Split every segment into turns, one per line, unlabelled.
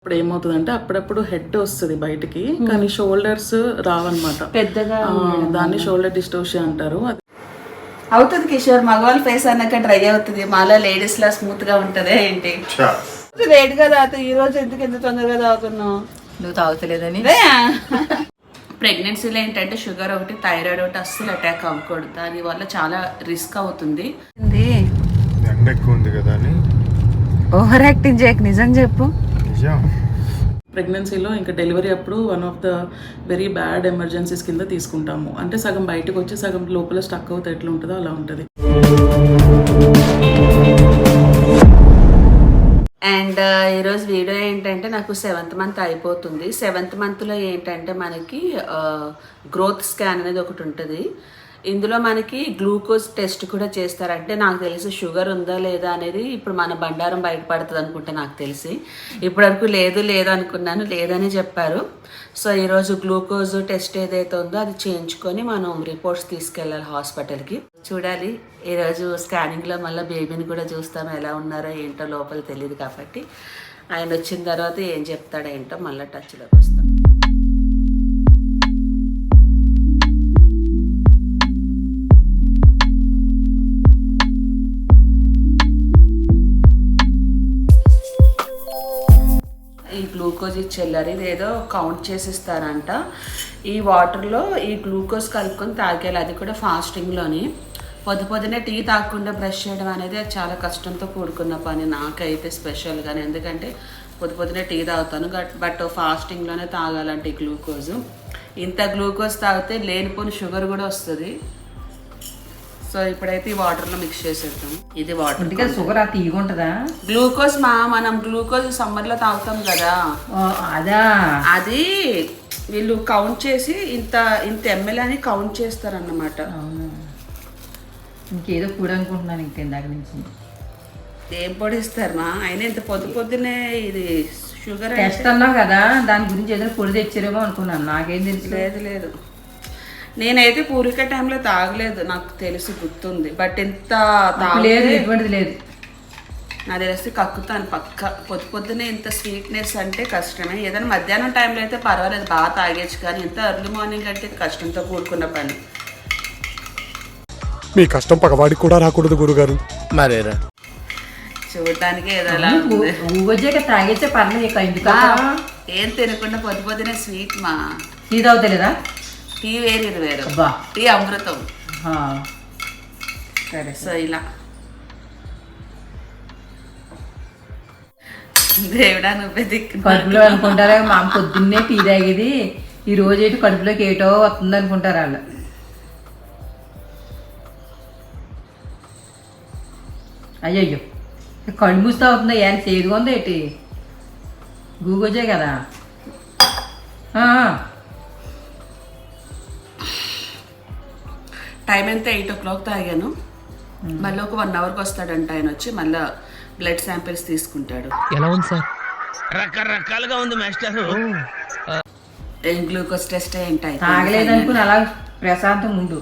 ఇప్పుడు ఏమవుతుందంటే అప్పుడప్పుడు హెడ్ వస్తుంది బయటికి, కానీ షోల్డర్స్ రావన్నమాట పెద్దగా. దాన్ని షోల్డర్ డిస్టోర్షన్ అంటారు.
అవుతుంది కిషోర్, మగవాళ్ళ ఫేస్ అన్నాక డ్రై అవుతుంది, మాలో లేడీస్ లా స్మూత్ గా ఉంటది ఏంటి? లేట్ గా తాగుతావు, ఈ రోజు ఎందుకు ఎంత తొందరగా తాగుతున్నావు?
నువ్వు తాగుతలేదని.
ప్రెగ్నెన్సీలో ఏంటంటే షుగర్ ఒకటి, థైరాయిడ్ ఒకటి అస్సలు అటాక్ అవ్వకూడదు, దాని వల్ల చాలా రిస్క్ అవుతుంది.
ఓవర్ యాక్టింగ్ చేయకు, నిజం చెప్పు.
ప్రెగ్నెన్సీలో ఇంకా డెలివరీ అప్పుడు one of the very bad emergencies కింద తీసుకుంటాము. అంటే సగం బయటకు వచ్చి సగం లోపల స్టక్ అవుతే ఎట్లా ఉంటుందో అలా ఉంటుంది.
అండ్ ఈరోజు వీడియో ఏంటంటే నాకు 7th మంత్ అయిపోతుంది. 7th మంత్లో ఏంటంటే మనకి గ్రోత్ స్కాన్ అనేది ఒకటి ఉంటుంది. ఇందులో మనకి గ్లూకోజ్ టెస్ట్ కూడా చేస్తారంటే నాకు తెలిసి షుగర్ ఉందా లేదా అనేది ఇప్పుడు మన బండారం బయటపడుతుంది అనుకుంటా. నాకు తెలిసి ఇప్పటివరకు లేదు అనుకున్నాను, లేదని చెప్పారు. సో ఈరోజు గ్లూకోజ్ టెస్ట్ ఏదైతే ఉందో అది చేయించుకొని మనం రిపోర్ట్స్ తీసుకెళ్ళాలి హాస్పిటల్కి. చూడాలి, ఈరోజు స్కానింగ్లో మళ్ళీ బేబీని కూడా చూస్తాము, ఎలా ఉన్నారో ఏంటో లోపల తెలియదు కాబట్టి ఆయన వచ్చిన తర్వాత ఏం చెప్తాడో ఏంటో మళ్ళీ టచ్లోకి వస్తాం. ఈ గ్లూకోజ్ ఇచ్చేళ్ళారు, ఇది ఏదో కౌంట్ చేసిస్తారంట. ఈ వాటర్లో ఈ గ్లూకోజ్ కలుపుకొని తాగేయాలి, అది కూడా ఫాస్టింగ్లోని. పొద్దునే టీ తాగకుండా బ్రష్ చేయడం అనేది అది చాలా కష్టంతో కూడుకున్న పని నాకైతే స్పెషల్గానే, ఎందుకంటే పొద్దునే టీ తాగుతాను బట్ ఫాస్టింగ్లోనే తాగాలంటే ఈ గ్లూకోజ్. ఇంత గ్లూకోజ్ తాగితే లేనిపోని షుగర్ కూడా వస్తుంది. సో ఇప్పుడైతే ఈ వాటర్లో మిక్స్ చేసేద్దాం. ఇది వాటర్,
షుగర్ ఆ తీగ ఉంటుందా?
గ్లూకోజ్ మనం గ్లూకోజ్ సమ్మర్లో తాగుతాం కదా,
అదా
అది వీళ్ళు కౌంట్ చేసి ఇంత ఎంఎల్ అని కౌంట్ చేస్తారన్నమాట.
ఇంకేదో కూడా అనుకుంటున్నాను ఇందాక నుంచి.
ఏం పొడిస్తారు మా అయినా ఇంత పొద్దునే ఇది షుగర్
టెస్ట్ అన్నావు కదా, దాని గురించి ఏదైనా పొడి తెచ్చారేమో అనుకున్నాను, నాకేం తెలుసు.
లేదు నేనైతే పూరిక టైంలో తాగలేదు, నాకు తెలిసి గుర్తుంది. బట్ ఎంత
లేదు, ఎటువంటిది లేదు.
నాకు తెలిసి కక్కుతాను పక్క. పొద్దునే ఇంత స్వీట్నెస్ అంటే కష్టమే. ఏదైనా మధ్యాహ్నం టైంలో అయితే పర్వాలేదు, బాగా తాగేచ్చు, కానీ ఇంత ఎర్లీ మార్నింగ్ అంటే కష్టంతో కూడుకున్న పని.
మీ కష్టం పగవాడికి కూడా రాకూడదు గురుగారు.
మరేరా
చూడటానికి ఏదో
తాగేస్తే పర్లేదు,
ఏం తినకుండా పొద్దునే స్వీట్ మా
టీ తాగుతలేదా?
టీ వేరు ఇది వేరు, టీ అమృతం. సరే, సో ఇలా దేవుడా నువ్వే దిక్కు.
కడుపులో అనుకుంటారా మా పొద్దున్నే టీ తాగేది, ఈ రోజు ఏంటి కడుపులోకి ఏటో వస్తుంది అనుకుంటారు వాళ్ళు. అయ్యయ్యో, కళ్ళు మూస్తా అవుతుందా? ఏం చేదుగా ఉందా ఏంటి? గూగోజే కదా.
టైం ఎంత 8 o'clock తాగాను. మళ్ళీ ఒక 1 hourకి వస్తాడంట ఆయన, వచ్చి మళ్ళీ బ్లడ్ శాంపిల్స్ తీసుకుంటాడు.
ఎలా ఉంది సార్? రకరకాలుగా ఉంది మాస్టర్.
ఏం గ్లూకోజ్ టెస్ట్ ఏంటి?
తాగలేదనుకుని అలా ప్రశాంతం ఉండు.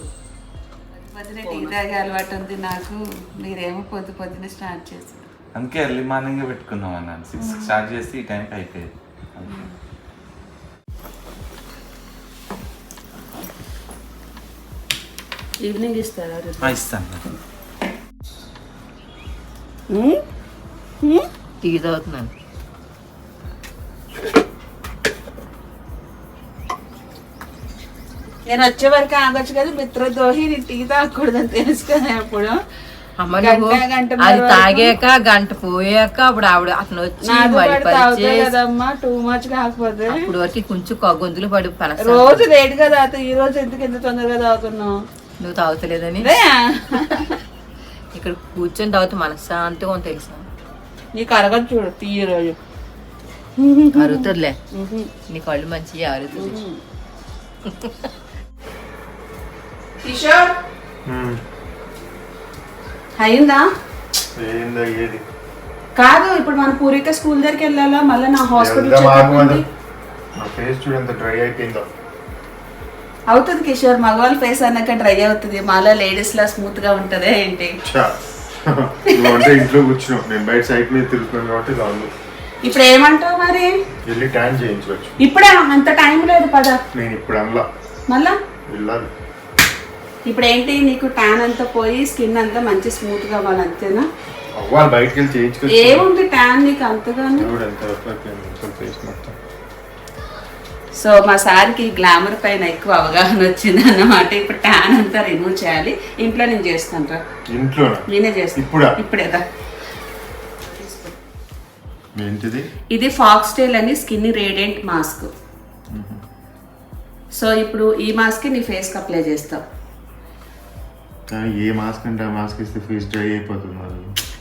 పొద్దునే టీ తాగే అలవాటు ఉంది నాకు, మీరేమో పొద్దునే స్టార్ట్ చేశారు.
అందుకే ఎర్లీ మార్నింగ్ పెట్టుకున్నాం అన్నాను. 6 స్టార్ట్ చేసి ఈ టైంకి అయిపోయేది.
ఈవినింగ్ ఇస్తారా?
ఇస్తాను.
టీ తాగుతున్నాను.
నేను వచ్చే వరకు ఆగొచ్చు కదా, మిత్రద్రోహి టీ తాగకూడదని తెలుసు కదా. అప్పుడు
అది తాగాక గంట పోయాక అప్పుడు ఆవిడ అతను వచ్చి
కదమ్మా, టూ మచ్ కాకపోతే
ఇప్పుడు వరకు కొంచెం గొంతులు పడి
రోజు లేట్ గా తాగుతావు, ఈ రోజు ఎందుకు ఎంత తొందరగా తాగుతున్నావు?
నువ్వు తాగుతలేదని. ఇక్కడ కూర్చొని తాగుతూ మనశ్శాంతిగా ఉంది తెలుసా.
నీకు అరగదు చూడు టీ ఈ రోజు.
అరుగుతుందిలే, నీ కళ్ళు మంచిగా అరుగుతుంది.
కిషోర్ అయిందా? కాదు, ఇప్పుడు మన పూరిక స్కూల్ దగ్గరికి వెళ్ళాలా, మళ్ళీ నా హాస్పిటల్ అవుతుంది. కిషోర్, మగవాళ్ళ ఫేస్ అన్నాక డ్రై అవుతుంది, మాలో లేడీస్ లా స్మూత్ గా ఉంటది ఏంటి?
ఇంట్లో కూర్చున్నాం, నేను బయట సైట్ మీద తిరుగుతున్నాను కాబట్టి
ఇప్పుడు ఏమంటావు మరి?
వెళ్ళి ట్యాన్ చేయించవచ్చు.
ఇప్పుడే అంత టైం లేదు పద.
నేను ఇప్పుడు అనలా,
మళ్ళా
వెళ్ళాలి.
ఇప్పుడు ఏంటి నీకు ట్యాన్ అంతా పోయి స్కిన్ అంతా మంచి స్మూత్ గా అవ్వాలి అంతేనా?
అవ్వాలి, బయటకు వెళ్ళి చేయించుకోవచ్చు.
ఏముంది ట్యాన్ నీకు అంతగాను?
మొత్తం.
సో మా సార్కి గ్లామర్ పైన ఎక్కువ అవగాహన వచ్చింది అన్నమాట. ఇప్పుడు ట్యాన్ అంతా రిమూవ్ చేయాలి. ఇంట్లో నేను చేస్తాను రా.
ఇంట్లో
నేనే చేస్తాను.
ఇప్పుడా?
ఇప్పుడేదా.
ఏంటిది?
ఇది ఫాక్స్టైల్ అని స్కిన్ రేడియంట్ మాస్క్. సో ఇప్పుడు ఈ మాస్క్ నీ ఫేస్కి అప్లై చేస్తావు.
కానీ ఏ మాస్క్ అంటే ఆ మాస్క్ ఇస్తే ఫేస్ డ్రై అయిపోతుంది.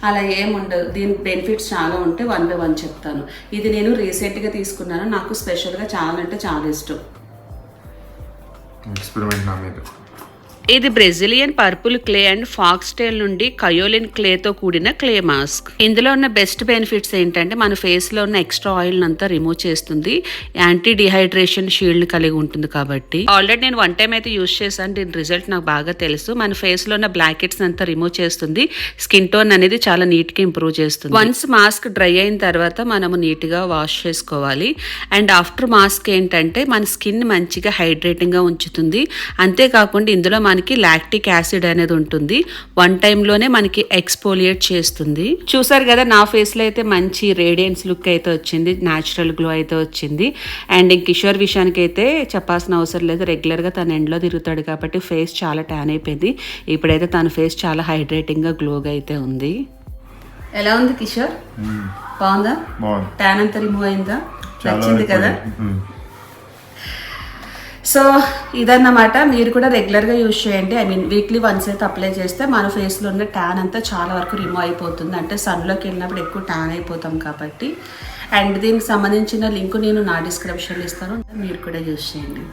అలా ఏముండదు. దీని బెనిఫిట్స్ చాలా ఉంటే 1 by 1 చెప్తాను. ఇది నేను రీసెంట్గా తీసుకున్నాను. నాకు స్పెషల్గా చాలా అంటే చాలా ఇష్టం.
ఎక్స్పెరిమెంట్ నా మీద.
ఇది Brazilian purple clay and foxtail నుండి కయోలిన్ క్లేతో కూడిన క్లే మాస్క్. ఇందులో ఉన్న బెస్ట్ బెనిఫిట్స్ ఏంటంటే మన ఫేస్లో ఉన్న ఎక్స్ట్రా ఆయిల్ అంతా రిమూవ్ చేస్తుంది. యాంటీ డిహైడ్రేషన్ షీల్డ్ కలిగి ఉంటుంది కాబట్టి. ఆల్రెడీ నేను 1 time అయితే యూజ్ చేశాను. దీని రిజల్ట్ నాకు బాగా తెలుసు. మన ఫేస్లో ఉన్న బ్లాక్ హెడ్స్ అంతా రిమూవ్ చేస్తుంది. స్కిన్ టోన్ అనేది చాలా నీట్గా ఇంప్రూవ్ చేస్తుంది. వన్స్ మాస్క్ డ్రై అయిన తర్వాత మనము నీట్గా వాష్ చేసుకోవాలి. అండ్ ఆఫ్టర్ మాస్క్ ఏంటంటే మన స్కిన్ మంచిగా హైడ్రేటింగ్గా ఉంచుతుంది. అంతేకాకుండా ఇందులో మనకి లాక్టిక్ యాసిడ్ అనేది ఉంటుంది. 1 time లోనే మనకి ఎక్స్పోలియేట్ చేస్తుంది. చూసారు కదా నా ఫేస్ లో అయితే మంచి రేడియన్స్ లుక్ అయితే వచ్చింది. న్యాచురల్ గ్లో అయితే వచ్చింది. అండ్ కిషోర్ విషయానికి అయితే చెప్పాల్సిన అవసరం లేదు. రెగ్యులర్ గా తన ఎండ్లో తిరుగుతాడు కాబట్టి ఫేస్ చాలా ట్యాన్ అయిపోయింది. ఇప్పుడైతే తన ఫేస్ చాలా హైడ్రేటింగ్ గా గ్లోగా అయితే ఉంది. ఎలా ఉంది కిషోర్? బాగుందా? ట్యాన్ అంతా రిమూవ్ అయిందా? నచ్చింది కదా? సో ఇదన్నమాట. మీరు కూడా రెగ్యులర్గా యూజ్ చేయండి. ఐ మీన్ వీక్లీ వన్స్ అయితే అప్లై చేస్తే మన ఫేస్లో ఉన్న ట్యాన్ అంతా చాలా వరకు రిమూవ్ అయిపోతుంది. అంటే సన్లోకి వెళ్ళినప్పుడు ఎక్కువ ట్యాన్ అయిపోతాం కాబట్టి. అండ్ దీనికి సంబంధించిన లింక్ నేను నా డిస్క్రిప్షన్లో ఇస్తాను, మీరు కూడా యూజ్ చేయండి.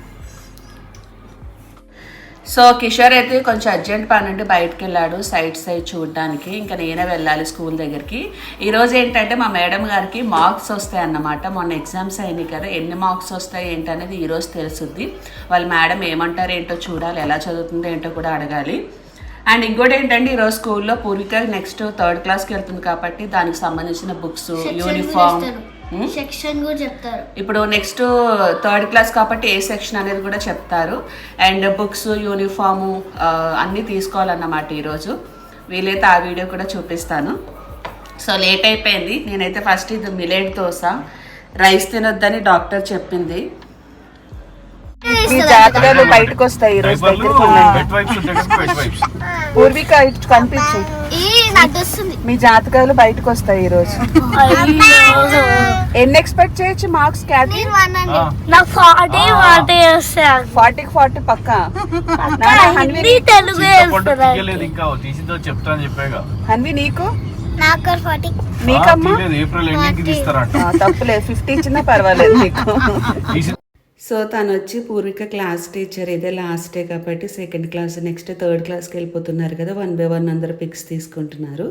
సో కిషోర్ అయితే కొంచెం అర్జెంట్ పని నుండి బయటకు వెళ్ళాడు సైడ్ చూడడానికి. ఇంకా నేనే వెళ్ళాలి స్కూల్ దగ్గరికి. ఈరోజు ఏంటంటే మా మేడం గారికి మార్క్స్ వస్తాయి అన్నమాట. మొన్న ఎగ్జామ్స్ అయినాయి కదా, ఎన్ని మార్క్స్ వస్తాయి ఏంటనేది ఈరోజు తెలుస్తుంది. వాళ్ళ మేడం ఏమంటారు ఏంటో చూడాలి, ఎలా చదువుతుందో ఏంటో కూడా అడగాలి. అండ్ ఇంకోటి ఏంటంటే ఈరోజు స్కూల్లో పూర్విక నెక్స్ట్ 3rd క్లాస్కి వెళ్తుంది కాబట్టి దానికి సంబంధించిన బుక్స్, యూనిఫామ్
సెక్షన్ కూడా చెప్తారు.
ఇప్పుడు నెక్స్ట్ 3rd క్లాస్ కాబట్టి ఏ సెక్షన్ అనేది కూడా చెప్తారు. అండ్ బుక్స్, యూనిఫాము అన్నీ తీసుకోవాలన్నమాట ఈరోజు. వీలైతే ఆ వీడియో కూడా చూపిస్తాను. సో లేట్ అయిపోయింది. నేనైతే ఫస్ట్ ఇది మిలెట్ దోశ, రైస్ తినొద్దని డాక్టర్ చెప్పింది. మీ జాతకాలు బయటకు వస్తాయి ఈరోజు. పూర్విక కనిపించు, మీ జాతకాలు బయటకు వస్తాయి ఈరోజు. ఎన్ని ఎక్స్పెక్ట్ చేయొచ్చు మార్క్స్? 40కి 40 పక్కా. హన్వి నీకు? నీకమ్మా తప్పులేదు, 50 ఇచ్చినా పర్వాలేదు నీకు. సో తను వచ్చి పూర్విక క్లాస్ టీచర్. ఇదే లాస్ట్ డే కాబట్టి 2nd క్లాస్, నెక్స్ట్ 3rd క్లాస్కి వెళ్ళిపోతున్నారు కదా. 1 by 1 అందరూ పిక్స్ తీసుకుంటున్నారు.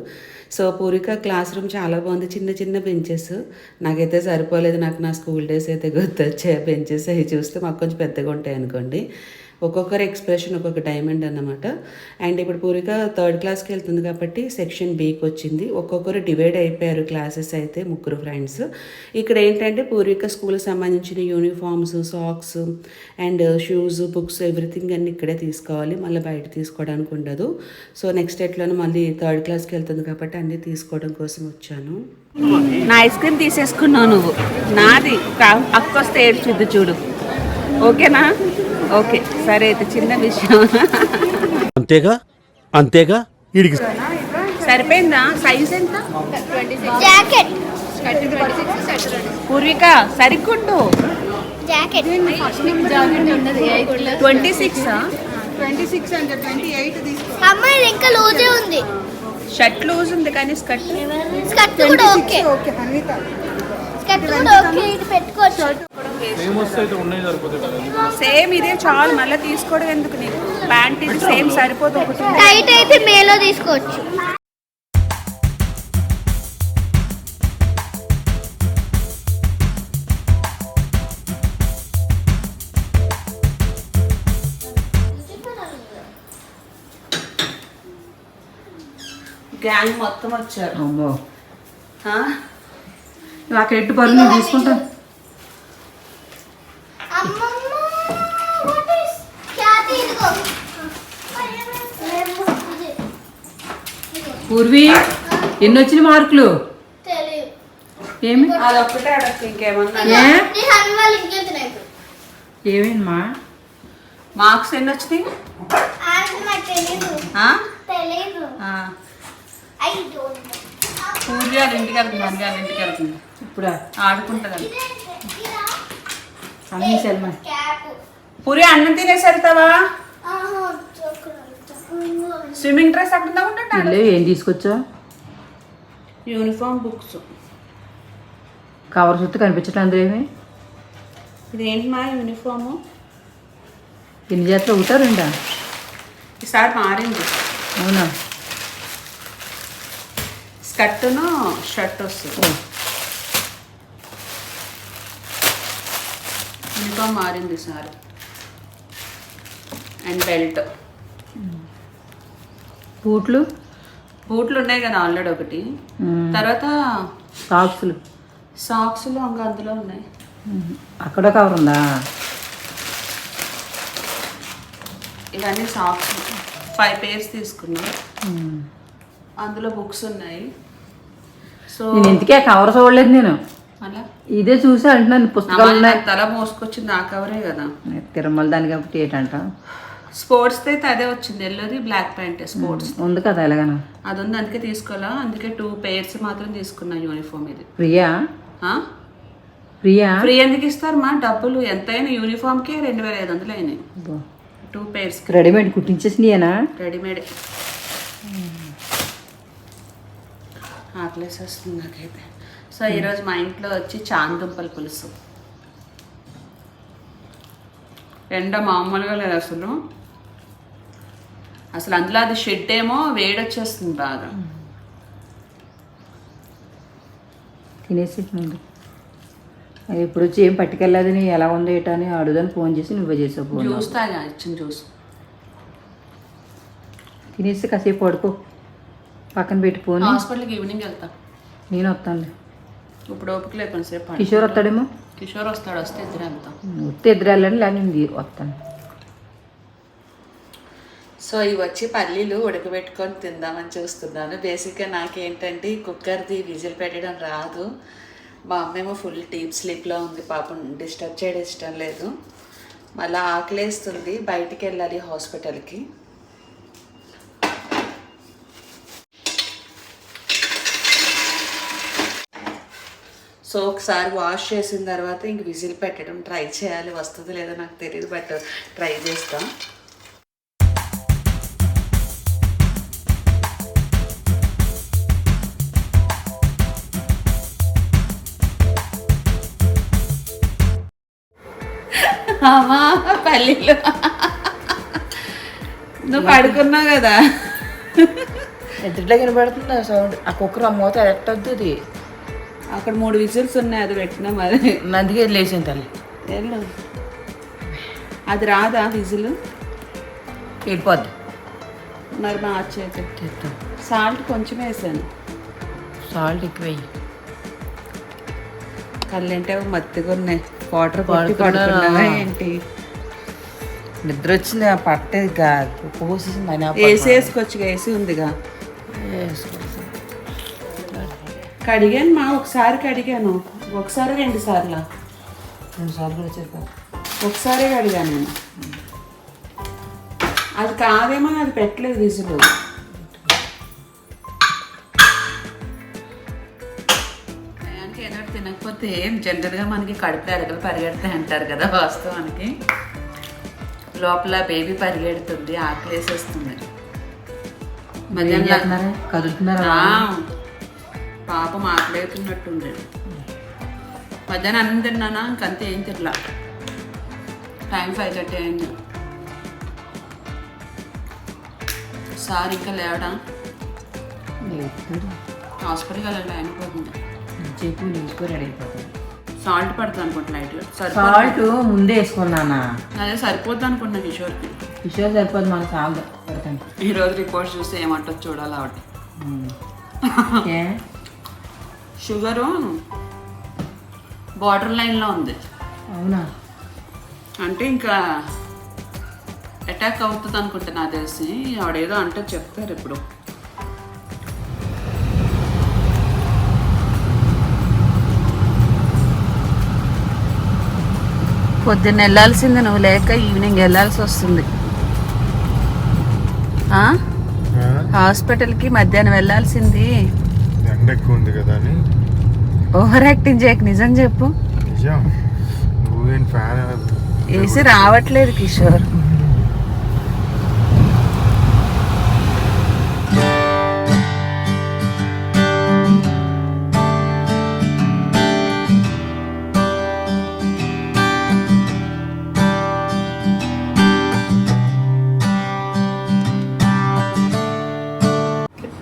సో పూర్విక క్లాస్ రూమ్ చాలా బాగుంది. చిన్న చిన్న బెంచెస్. నాకైతే సరిపోలేదు. నాకు నా స్కూల్ డేస్ అయితే గుర్తొచ్చాయి. బెంచెస్ అవి చూస్తే మాకు కొంచెం పెద్దగా ఉంటాయి అనుకోండి. ఒక్కొక్కరు ఎక్స్ప్రెషన్ ఒక్కొక్క డైమండ్ అన్నమాట. అండ్ ఇప్పుడు పూర్విక 3rd క్లాస్కి వెళ్తుంది కాబట్టి సెక్షన్ Bకి వచ్చింది. ఒక్కొక్కరు డివైడ్ అయిపోయారు క్లాసెస్ అయితే, 3 ఫ్రెండ్స్. ఇక్కడ ఏంటంటే పూర్విక స్కూల్కి సంబంధించిన uniforms, socks and shoes, books everything అన్ని ఇక్కడే తీసుకోవాలి. మళ్ళీ బయట తీసుకోవడానికి ఉండదు. సో నెక్స్ట్ ఎట్లనో మళ్ళీ 3rd క్లాస్కి వెళ్తుంది కాబట్టి అన్నీ తీసుకోవడం కోసం వచ్చాను. నా ఐస్ క్రీమ్ తీసేసుకున్నావు నువ్వు. నాది అక్కొస్తే ఏడ్చుద్దు చూడు. ఓకేనా? ఓకే సరే. అయితే చిన్న విషయం.
అంతేగా
వీడికి
సరిపోయిందా? సైజ్ ఎంత?
జాకెట్
పూర్విక సరిగ్గుండు.
జాకెట్
26
అంటే 28 తీసుకో.
అమ్మాయి ఇంకా లూజే ఉంది.
షర్ట్ లూజ్ ఉంది కానీ స్కర్ట్
కూడా ఓకే. స్కర్ట్ కూడా ఓకే. ఇది పెట్టుకోవచ్చు.
సేమ్ ఇదే చాలు, మళ్ళీ తీసుకోవడం ఎందుకు నీకు? ప్యాంట్ ఇది సేమ్ సరిపోదు. ఒకటి
టైట్ అయితే మేలో తీసుకోవచ్చు.
గ్యాంగ్ మొత్తం వచ్చారు.
నువ్వు అక్కడ ఎట్టు పరువు నేను తీసుకుంటాను. పూర్వి ఎన్ని వచ్చిన మార్కులు? ఏమి
అదొక్కటే అడగ ఇంకేమన్నా
ఏమేనమ్మా?
మార్క్స్ ఎన్ని వచ్చినాయి? ఆ? ఆ. పూర్వి వాళ్ళ ఇంటికి వెళ్తుంది, మమ్మీ వాళ్ళ ఇంటికి వెళ్తుంది.
ఇప్పుడు
ఆడుకుంటుంది.
అన్నీ సెల్మా
పూరి అన్నం తినేసి వెళ్తావా? స్విమ్మింగ్ డ్రెస్ అక్కడ ఉంటా.
ఏం తీసుకొచ్చా?
Uniform, books.
కవర్ చుట్టూ కనిపించట్లేదు అందులో ఏమి?
ఇదేంటి మా యూనిఫాము?
ఎన్ని జాతలు ఒకటా రెండా?
ఈసారి మారింది.
అవునా?
స్కర్టును షర్ట్ వస్తుంది. యూనిఫామ్ మారింది ఈసారి. And belt.
బూట్లు
బూట్లు ఉన్నాయి కదా ఆల్రెడీ ఒకటి. తర్వాత
సాక్స్లు
సాక్స్లు ఇంకా అందులో ఉన్నాయి.
అక్కడ కవర్ ఉందా?
ఇవన్నీ సాక్స్ 5 pairs తీసుకున్నా. అందులో బుక్స్ ఉన్నాయి. సో
నేను ఇంతకే కవర్ చూడలేదు నేను.
అలా
ఇదే చూసి అంటున్నాను పుస్తకాలు ఉన్నాయి.
తల మోసుకొచ్చింది ఆ కవరే కదా.
తిరుమల దాని కాబట్టి ఏంటంట
స్పోర్ట్స్ అయితే అదే వచ్చింది. ఎల్లోది బ్లాక్ ప్యాంట్ స్పోర్ట్స్
ఉంది కదా ఎలాగనా?
అది ఉంది, అందుకే తీసుకోవాలా. అందుకే 2 pairs మాత్రం తీసుకున్నా యూనిఫామ్. ఇది
ప్రియా
ఆ?
ప్రియా
ఫ్రీ ఎందుకు ఇస్తారు మా? డబ్బులు ఎంతైనా యూనిఫామ్కే 2500 అయినాయి. 2 pairs
రెడీమేడ్ కుట్టించేసినాయేనా?
రెడీమేడ్. ఆకలేసి వస్తుంది నాకైతే. సో ఈరోజు మా ఇంట్లో వచ్చి చాందుంపల పులుసు. ఎండ మామూలుగా లేదు అసలు. అసలు అందులో అది షెడ్ ఏమో వేడొచ్చేస్తుంది బాగా.
తినేసి ముందు ఇప్పుడు వచ్చి ఏం పట్టుకెళ్ళదని ఎలా ఉందో ఏటా అని అడుగుదని ఫోన్ చేసి నువ్వే చేసావు ఫోన్.
జ్యూస్ తాగా, ఇచ్చిన జ్యూస్
తినేసి కాసేపు పడుకో, పక్కన పెట్టి ఫోన్.
హాస్పిటల్కి ఈవినింగ్ వెళ్తా.
నేను వస్తాను.
ఇప్పుడు ఓపిక లేదు కొంతసేపు.
కిషోర్ వస్తాడేమో.
కిషోర్ వస్తాడు, వస్తే ఇద్దరు వెళ్తాం.
వస్తే ఇద్దరు వెళ్ళండి, లేదా నేను వస్తాను.
సో ఇవి వచ్చి పల్లీలు ఉడకబెట్టుకొని తిందామని చూస్తున్నాను. బేసిక్గా నాకేంటంటే ఈ కుక్కర్ది విజిల్ పెట్టడం రాదు. మా అమ్మేమో ఫుల్ డీప్ స్లీప్లో ఉంది, పాపం డిస్టర్బ్ చేయడం ఇష్టం లేదు. మళ్ళీ ఆకలేస్తుంది, బయటికి వెళ్ళాలి హాస్పిటల్కి. సో ఒకసారి వాష్ చేసిన తర్వాత ఇంక విజిల్ పెట్టడం ట్రై చేయాలి. వస్తుందో లేదో నాకు తెలియదు, బట్ ట్రై చేస్తాం. అమ్మా పల్లీలు నువ్వు పడుకున్నావు కదా.
ఎదురులో కనబడుతుంది ఆ సౌండ్. ఆ కుక్కర్ ఆ మూత ఎట్టద్దు.
అక్కడ 3 విజిల్స్ ఉన్నాయి, అది పెట్టినా మరి.
అందుకే లేచింది తల్లి.
వెళ్ళు. అది రాదా విజిల్?
వెళ్ళిపోద్ది.
మరి మార్చేది. సాల్ట్ కొంచెం వేసాను.
సాల్ట్ ఎక్కువ వేయి.
కళ్ళంటే మత్తిగా ఉన్నాయి. వాటర్ కొట్టి పడుకున్నావా ఏంటి?
నిద్ర వచ్చింది, పట్టేది పోసేసింది.
ఏసీ వేసుకోవచ్చుగా, ఏసీ ఉందిగా. కడిగాను మా, ఒకసారి కడిగాను. ఒకసారి 2 సార్లు.
2 సార్లు కూడా చెప్పాను.
ఒకసారి కడిగాను నేను. అది కాదేమో, అది పెట్టలేదు విజులు. టయానికి ఏదో తినకపోతే జనరల్గా మనకి కడుపులో ఎరగలు పరిగెడతాయి అంటారు కదా. వాస్తవానికి లోపల బేబీ పరిగెడుతుంది, ఆకలేసేస్తుంది. మధ్యాహ్నం
కదులుతున్నారా?
పాపం ఆకలేతున్నట్టుంది. మధ్యాహ్నం అన్నం తిన్నానా, ఇంకంతే, ఏం తినలా. టైం 5:30 అయింది. సార్ ఇంకా లేవడా? హాస్పిటల్కి వెళ్ళాలి, అయిపోతుంది.
చెప్పు నీకు రెడీ అయిపోతుంది.
సాల్ట్ పడుతుంది అనుకుంటా లైట్లో.
సాల్ట్ ముందే వేసుకున్నానా?
అదే సరిపోద్ది అనుకుంటున్నా కిషోర్కి.
కిషోర్ సరిపోదు, మనకు చాలు పెడతాను.
ఈరోజు రిపోర్ట్స్ చూస్తే ఏమంటుంది చూడాలి. ఆవిడ షుగరు బార్డర్ లైన్లో ఉంది.
అవునా?
అంటే ఇంకా అటాక్ అవుతుంది అనుకుంటా నాకు తెలిసి. ఆవిడేదో అంటే చెప్పారు ఇప్పుడు. పొద్దున్న వెళ్ళాల్సింది నువ్వు లేక ఈవినింగ్ వెళ్ళాల్సి వస్తుంది. హాస్పిటల్కి మధ్యాహ్నం వెళ్ళాల్సింది.
ఎండ ఎక్కువ ఉంది కదా అని.
ఓవర్ యాక్టింగ్ చేయకు, నిజం చెప్పు.
నిజం. నువ్వేం ఫ్యాన్
ఏసీ రావట్లేదు కిషోర్.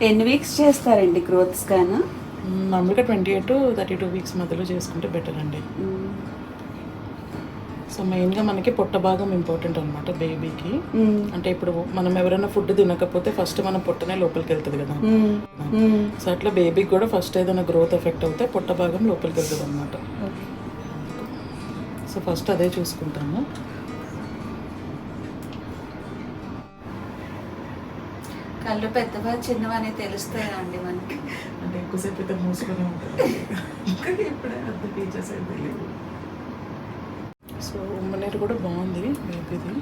ఎన్ని వీక్స్ చేస్తారండి గ్రోత్ స్కాన్?
మామూలుగా 28 to 32 వీక్స్ మధ్యలో చేసుకుంటే బెటర్ అండి. సో మెయిన్గా మనకి పొట్ట భాగం ఇంపార్టెంట్ అనమాట బేబీకి. అంటే ఇప్పుడు మనం ఎవరైనా ఫుడ్ తినకపోతే ఫస్ట్ మనం పొట్టనే లోపలికి వెళ్తుంది కదా. సో అట్లా బేబీకి కూడా ఫస్ట్ ఏదైనా గ్రోత్ ఎఫెక్ట్ అవుతే పొట్ట భాగం లోపలికి వెళ్తుంది అనమాట. సో ఫస్ట్ అదే చూసుకుంటాము.
కళ్ళు పెద్దవా చిన్నవా అని తెలుస్తాయా అండి మనకి?
అంటే ఎక్కువసేపు అయితే మూసుకొని ఉంటుంది. ఇప్పుడే అంత ఫీచర్స్ ఏం తెలియదు. సో ఉమ్మనీరు కూడా బాగుంది బేబీది.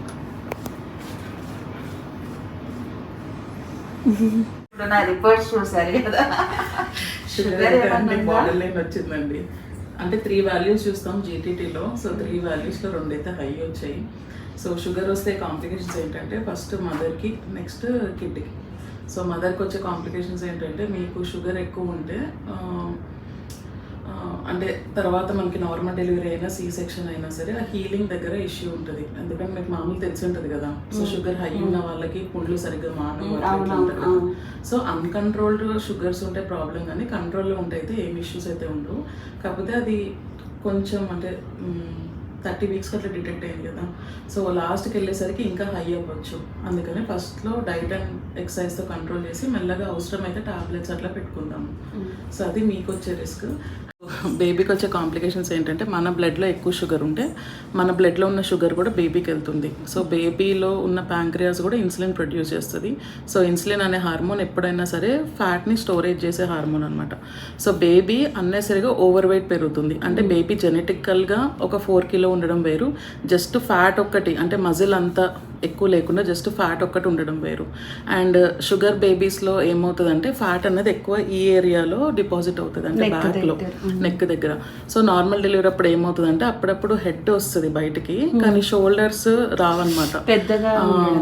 ఇప్పుడు నా రిపోర్ట్స్ చూసారు కదా. షుగర్
బార్డర్ లైన్ వచ్చిందండి. అంటే 3 వాల్యూస్ చూస్తాం జీటీటీలో. సో 3 వాల్యూస్లో 2 అయితే హై వచ్చాయి. సో షుగర్ వస్తే కాంప్లికేషన్స్ ఏంటంటే ఫస్ట్ మదర్కి, నెక్స్ట్ కిడ్కి. సో మదర్కి వచ్చే కాంప్లికేషన్స్ ఏంటంటే మీకు షుగర్ ఎక్కువ ఉంటే అంటే తర్వాత మనకి నార్మల్ డెలివరీ అయినా సీ సెక్షన్ అయినా సరే ఆ హీలింగ్ దగ్గర ఇష్యూ ఉంటుంది. ఎందుకంటే మీకు మామూలు తెలిసి ఉంటుంది కదా. సో షుగర్ హై ఉన్న వాళ్ళకి పుండ్లు సరిగ్గా మానవు. సో అన్కంట్రోల్డ్ షుగర్స్ ఉంటే ప్రాబ్లం, కానీ కంట్రోల్లో ఉంటే అయితే ఏం ఇష్యూస్ అయితే ఉండవు. కాకపోతే అది కొంచెం అంటే 30 వీక్స్కి అట్లా డిటెక్ట్ అయింది కదా. సో లాస్ట్కి వెళ్ళేసరికి ఇంకా హై అవ్వచ్చు. అందుకని ఫస్ట్లో డైట్ అండ్ ఎక్సర్సైజ్తో కంట్రోల్ చేసి మెల్లగా అవసరమైతే టాబ్లెట్స్ అట్లా పెట్టుకుందాము. సో అది మీకు వచ్చే రిస్క్. బేబీకి వచ్చే కాంప్లికేషన్స్ ఏంటంటే మన బ్లడ్లో ఎక్కువ షుగర్ ఉంటే మన బ్లడ్లో ఉన్న షుగర్ కూడా బేబీకి వెళ్తుంది. సో బేబీలో ఉన్న ప్యాంక్రియాస్ కూడా ఇన్సులిన్ ప్రొడ్యూస్ చేస్తుంది. సో ఇన్సులిన్ అనే హార్మోన్ ఎప్పుడైనా సరే ఫ్యాట్ని స్టోరేజ్ చేసే హార్మోన్ అనమాట. సో బేబీ అన్నెసరిగా ఓవర్ వెయిట్ పెరుగుతుంది. అంటే బేబీ జెనెటికల్గా ఒక 4 కిలో ఉండడం వేరు, జస్ట్ ఫ్యాట్ ఒక్కటి అంటే మజిల్ అంతా ఎక్కువ లేకుండా జస్ట్ ఫ్యాట్ ఒక్కటి ఉండడం వేరు. అండ్ షుగర్ బేబీస్లో ఏమవుతుందంటే ఫ్యాట్ అనేది ఎక్కువ ఈ ఏరియాలో డిపాజిట్ అవుతుంది, అంటే బ్యాక్లో నెక్ దగ్గర. సో నార్మల్ డెలివరీ అప్పుడు ఏమవుతుందంటే అప్పుడప్పుడు హెడ్ వస్తుంది బయటికి, కానీ షోల్డర్స్ రావన్నమాట.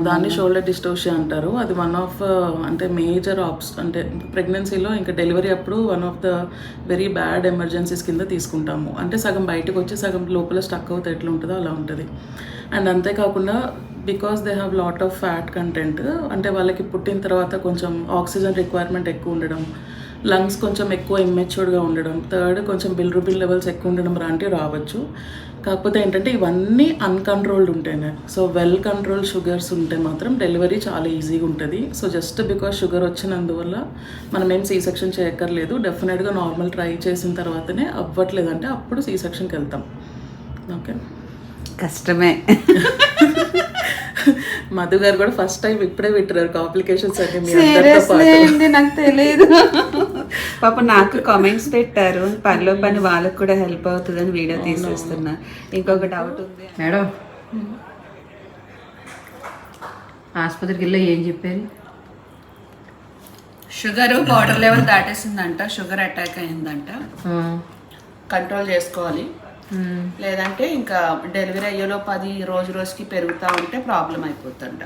దాన్ని షోల్డర్ డిస్టోషియా అంటారు. అది వన్ ఆఫ్ అంటే మేజర్ అంటే ప్రెగ్నెన్సీలో ఇంకా డెలివరీ అప్పుడు one of the very bad emergencies కింద తీసుకుంటాము. అంటే సగం బయటకు వచ్చి సగం లోపల స్టక్ అవుతే ఎట్లా ఉంటుందో అలా ఉంటుంది. అండ్ అంతేకాకుండా because they have lot of fat content, అంటే వాళ్ళకి పుట్టిన తర్వాత కొంచెం ఆక్సిజన్ రిక్వైర్మెంట్ ఎక్కువ ఉండడం, లంగ్స్ కొంచెం ఎక్కువ ఇమ్మెచ్యూర్డ్గా ఉండడం, థర్డ్ కొంచెం బిలిరూబిన్ లెవెల్స్ ఎక్కువ ఉండడం లాంటివి రావచ్చు. కాకపోతే ఏంటంటే ఇవన్నీ అన్కంట్రోల్డ్ ఉంటేనే. సో వెల్ కంట్రోల్ షుగర్స్ ఉంటే మాత్రం డెలివరీ చాలా ఈజీగా ఉంటుంది. సో జస్ట్ బికాస్ షుగర్ వచ్చినందువల్ల మనం ఏం సీ సెక్షన్ చేయక్కర్లేదు. డెఫినెట్గా నార్మల్ ట్రై చేసిన తర్వాతనే అవ్వట్లేదంటే అప్పుడు సీ సెక్షన్కి వెళ్తాం. ఓకే,
కష్టమే.
మధు గారు కూడా ఫస్ట్ టైం ఇప్పుడే పెట్టారు కాంప్లికేషన్స్ అంటే మీ అందరితో పాటు.
నాకు తెలియదు పాప. నాకు కామెంట్స్ పెట్టారు, పనిలో పని వాళ్ళకి కూడా హెల్ప్ అవుతుందని వీడియో తీసేస్తున్నా. ఇంకొక డౌట్ ఉంది
మేడం, ఆసుపత్రికి వెళ్ళి ఏం చెప్పారు?
షుగర్ బార్డర్ లెవెల్ దాటేసిందంట, షుగర్ అటాక్ అయిందంట, కంట్రోల్ చేసుకోవాలి. లేదంటే ఇంకా డెలివరీ అయ్యేలో 10 రోజుకి పెరుగుతూ ఉంటే ప్రాబ్లం అయిపోతుందంట.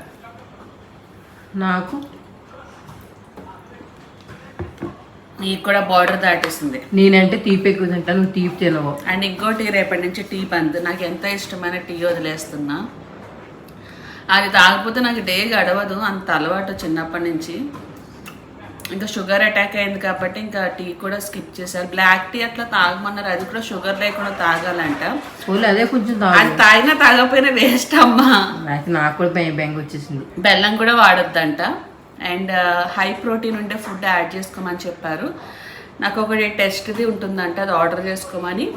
నాకు
నీకు కూడా బార్డర్ దాటేసింది.
నేనంటే తీపి ఎక్కువ తింటాను, నువ్వు తీపి తినవు.
అండ్ ఇంకోటి, రేపటి నుంచి టీ బంద్. నాకు ఎంత ఇష్టమైన టీ వదిలేస్తున్నా. అది తాగకపోతే నాకు డే గడవదు, అంత అలవాటు చిన్నప్పటి నుంచి. ఇంకా షుగర్ అటాక్ అయింది కాబట్టి ఇంకా టీ కూడా స్కిప్ చేశారు. బ్లాక్ టీ అట్లా తాగమన్నారు, అది కూడా షుగర్ లేకుండా తాగాలంట.
అదే కొంచెం
అది తాగినా తాగకపోయినా వేస్ట్ అమ్మా.
నాకు కూడా బెంగ వచ్చేసింది.
బెల్లం కూడా వాడొద్దంట. అండ్ హై ప్రోటీన్ ఉండే ఫుడ్ యాడ్ చేసుకోమని చెప్పారు. నాకు ఒకటి టెస్ట్ది ఉంటుందంట, అది ఆర్డర్ చేసుకోమని.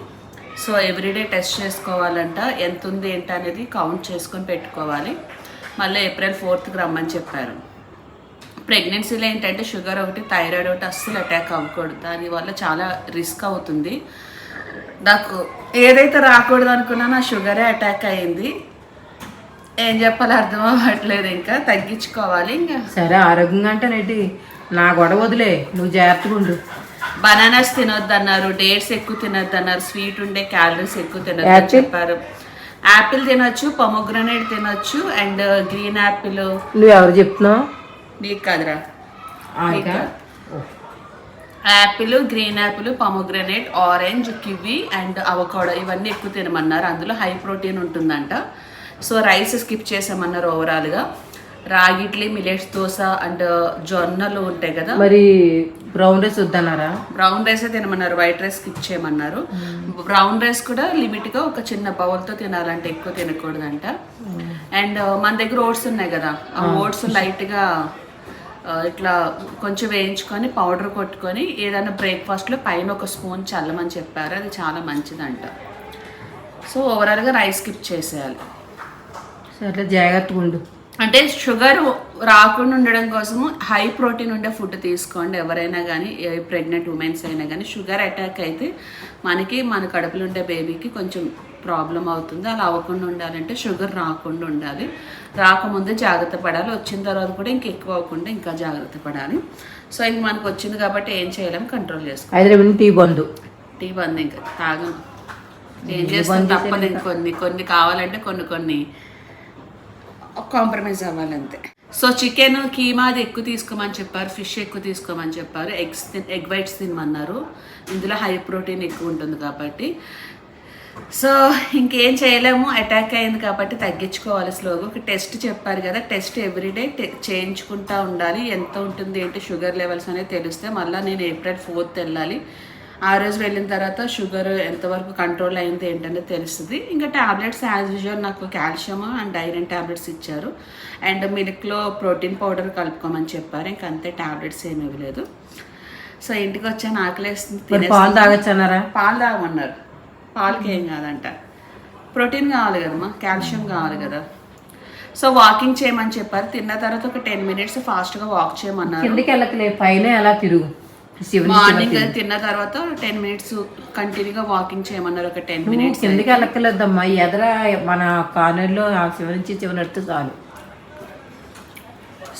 సో ఎవ్రీడే టెస్ట్ చేసుకోవాలంట. ఎంత ఉంది ఏంటి అనేది కౌంట్ చేసుకొని పెట్టుకోవాలి. మళ్ళీ April 4th రమ్మని చెప్పారు. ప్రెగ్నెన్సీలో ఏంటంటే షుగర్ ఒకటి, థైరాయిడ్ ఒకటి అస్సలు అటాక్ అవ్వకూడదు. దానివల్ల చాలా రిస్క్ అవుతుంది. నాకు ఏదైతే రాకూడదు అనుకున్నా నా షుగరే అటాక్ అయ్యింది. ఏం చెప్పాలో అర్థం అవ్వట్లేదు. ఇంకా తగ్గించుకోవాలి. ఇంకా
సరే ఆరోగ్యంగా అంటే నేటి నా గొడవ వదిలే, నువ్వు జాగ్రత్తగా ఉండు.
బనానాస్ తినొద్దన్నారు, డేట్స్ ఎక్కువ తినొద్దన్నారు, స్వీట్ ఉండే క్యాలరీస్ ఎక్కువ తినొద్దని చెప్పారు. యాపిల్ తినొచ్చు, పొమోగ్రనేట్ తినొచ్చు, అండ్ గ్రీన్ యాపిల్.
నువ్వు ఎవరు చెప్తున్నావు?
నీకు కాదురా, Apple, green Apple, pomegranate, orange, kiwi and avocado ఇవన్నీ ఎక్కువ తినమన్నారు. అందులో హై ప్రోటీన్ ఉంటుందంట. సో రైస్ స్కిప్ చేసామన్నారు ఓవరాల్గా. రాగి ఇడ్లీ, మిలెట్స్ దోశ అండ్ జొన్నలు ఉంటాయి కదా,
మరి బ్రౌన్ రైస్ వద్దన్నారా?
బ్రౌన్ రైస్ తినమన్నారు, వైట్ రైస్ స్కిప్ చేయమన్నారు. బ్రౌన్ రైస్ కూడా లిమిట్గా ఒక చిన్న బౌల్తో తినాలంటే, ఎక్కువ తినకూడదంట. అండ్ మన దగ్గర ఓట్స్ ఉన్నాయి కదా, ఆ ఓట్స్ లైట్గా ఇట్లా కొంచెం వేయించుకొని పౌడర్ కొట్టుకొని ఏదైనా బ్రేక్ఫాస్ట్లో పైన ఒక స్పూన్ చల్లమని చెప్పారు. అది చాలా మంచిదంట. సో ఓవరాల్గా రైస్ స్కిప్ చేసేయాలి.
సరే జాగ్రత్తగా ఉండు.
అంటే షుగర్ రాకుండా ఉండడం కోసము హై ప్రోటీన్ ఉండే ఫుడ్ తీసుకోండి. ఎవరైనా కానీ, ప్రెగ్నెంట్ ఉమెన్స్ అయినా కానీ షుగర్ అటాక్ అయితే మన కడుపులో ఉండే బేబీకి కొంచెం ప్రాబ్లం అవుతుంది. అలా అవ్వకుండా ఉండాలంటే షుగర్ రాకుండా ఉండాలి. రాకముందే జాగ్రత్త పడాలి. వచ్చిన తర్వాత కూడా ఇంకా ఎక్కువ అవ్వకుండా ఇంకా జాగ్రత్త పడాలి. సో ఇంక మనకు వచ్చింది కాబట్టి ఏం చేయలేము, కంట్రోల్ చేసుకోవాలి.
హైదరాబాద్ టీ బంద్,
టీ బంద్, ఇంకా తాగం. ఏం చేస్తాం, తప్పదు. కొన్ని కావాలంటే కొన్ని కాంప్రమైజ్ అవ్వాలంతే. సో చికెన్, కీమా అది ఎక్కువ తీసుకోమని చెప్పారు, ఫిష్ ఎక్కువ తీసుకోమని చెప్పారు, ఎగ్ వైట్స్ తినమన్నారు. ఇందులో హై ప్రోటీన్ ఎక్కువ ఉంటుంది కాబట్టి. సో ఇంకేం చేయలేము, అటాక్ అయింది కాబట్టి తగ్గించుకోవాలి స్లోగా. ఒక టెస్ట్ చెప్పారు కదా, టెస్ట్ ఎవ్రీడే చేయించుకుంటూ ఉండాలి. ఎంత ఉంటుంది ఏంటి షుగర్ లెవెల్స్ అనేది తెలిస్తే మళ్ళీ నేను April 4th వెళ్ళాలి. ఆ రోజు వెళ్ళిన తర్వాత షుగర్ ఎంతవరకు కంట్రోల్ అయింది ఏంటనేది తెలుస్తుంది. ఇంకా ట్యాబ్లెట్స్ యాజ్ యూజువల్ నాకు కాల్షియం అండ్ ఐరన్ ట్యాబ్లెట్స్ ఇచ్చారు. అండ్ మిల్క్లో ప్రోటీన్ పౌడర్ కలుపుకోమని చెప్పారు. ఇంక అంతే, ట్యాబ్లెట్స్ ఏమి ఇవ్వలేదు. సో ఇంటికి వచ్చాను, ఆకలేస్తుంది.
పాలు తాగొచ్చన్నారా?
పాలు తాగమన్నారు. పాలకి ఏం కాదంట, ప్రోటీన్ కావాలి కదమ్మా, కాల్షియం కావాలి కదా. సో వాకింగ్ చేయమని చెప్పారు. తిన్న తర్వాత ఒక 10 minutes ఫాస్ట్గా వాక్ చేయమన్నారు.
కిందకి వెళ్ళకలే, పైన ఎలా తిరుగు.
మార్నింగ్ తిన్న తర్వాత 10 minutes కంటిన్యూగా వాకింగ్ చేయమన్నారు. ఒక 10 minutes.
కిందకి వెళ్ళక్కర్లేదమ్మా, ఎదర మన కార్నర్లో చివరి నుంచి చివరి నడితే చాలు.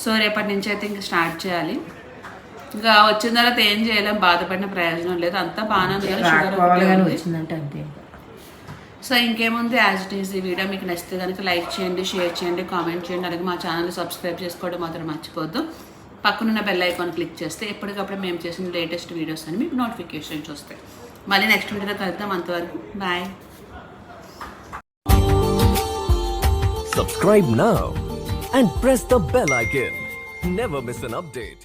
సో రేపటి నుంచి అయితే ఇంకా స్టార్ట్ చేయాలి. ఇంకా వచ్చిన తర్వాత ఏం చేయలేం, బాధపడిన ప్రయోజనం లేదు. అంతా బాగానే
వచ్చిందంటే అంతే.
సో ఇంకేముంది, యాజ్ ఇట్ ఈస్. ఈ వీడియో మీకు నచ్చితే కనుక లైక్ చేయండి, షేర్ చేయండి, కామెంట్ చేయండి. అలాగే మా ఛానల్ సబ్స్క్రైబ్ చేసుకోవడం మాత్రం మర్చిపోద్దు. పక్కనున్న బెల్ ఐకాన్ క్లిక్ చేస్తే ఎప్పటికప్పుడు మేము చేసిన లేటెస్ట్ వీడియోస్ అని మీకు నోటిఫికేషన్స్ వస్తాయి. మళ్ళీ నెక్స్ట్ వీడియోలో కలుద్దాం. అంతవరకు bye.
Subscribe now and press the bell icon. Never miss an update.